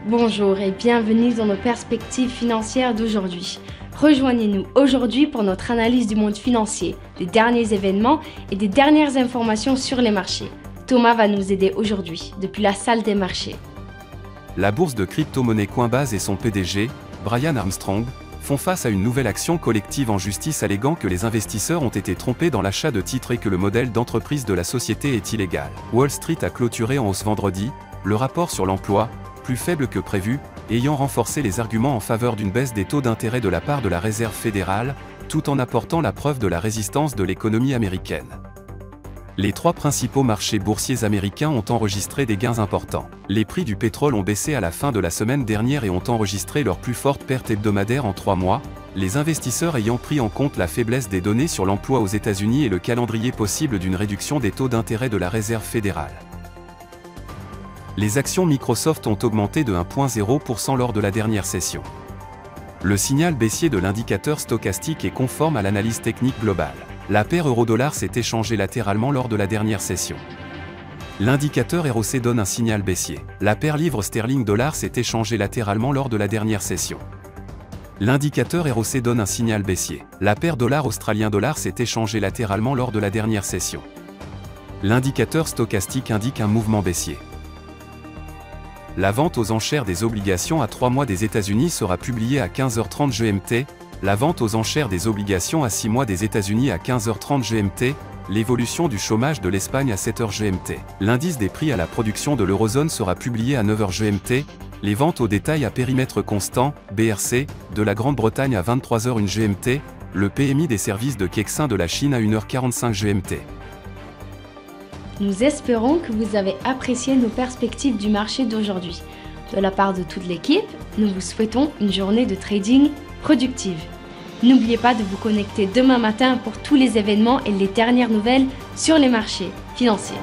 Bonjour et bienvenue dans nos perspectives financières d'aujourd'hui. Rejoignez-nous aujourd'hui pour notre analyse du monde financier, des derniers événements et des dernières informations sur les marchés. Thomas va nous aider aujourd'hui, depuis la salle des marchés. La bourse de crypto-monnaie Coinbase et son PDG, Brian Armstrong, font face à une nouvelle action collective en justice alléguant que les investisseurs ont été trompés dans l'achat de titres et que le modèle d'entreprise de la société est illégal. Wall Street a clôturé en hausse vendredi, le rapport sur l'emploi, plus faible que prévu, ayant renforcé les arguments en faveur d'une baisse des taux d'intérêt de la part de la Réserve fédérale, tout en apportant la preuve de la résistance de l'économie américaine. Les trois principaux marchés boursiers américains ont enregistré des gains importants. Les prix du pétrole ont baissé à la fin de la semaine dernière et ont enregistré leur plus forte perte hebdomadaire en 3 mois, les investisseurs ayant pris en compte la faiblesse des données sur l'emploi aux États-Unis et le calendrier possible d'une réduction des taux d'intérêt de la Réserve fédérale. Les actions Microsoft ont augmenté de 1,0% lors de la dernière session. Le signal baissier de l'indicateur stochastique est conforme à l'analyse technique globale. La paire euro-dollar s'est échangée latéralement lors de la dernière session. L'indicateur ROC donne un signal baissier. La paire livre sterling-dollar s'est échangée latéralement lors de la dernière session. L'indicateur ROC donne un signal baissier. La paire dollar australien-dollar s'est échangée latéralement lors de la dernière session. L'indicateur stochastique indique un mouvement baissier. La vente aux enchères des obligations à 3 mois des États-Unis sera publiée à 15h30 GMT, la vente aux enchères des obligations à 6 mois des États-Unis à 15h30 GMT, l'évolution du chômage de l'Espagne à 7h GMT. L'indice des prix à la production de l'Eurozone sera publié à 9h GMT, les ventes au détail à périmètre constant, BRC, de la Grande-Bretagne à 23h01 GMT, le PMI des services de Kexin de la Chine à 1h45 GMT. Nous espérons que vous avez apprécié nos perspectives du marché d'aujourd'hui. De la part de toute l'équipe, nous vous souhaitons une journée de trading productive. N'oubliez pas de vous connecter demain matin pour tous les événements et les dernières nouvelles sur les marchés financiers.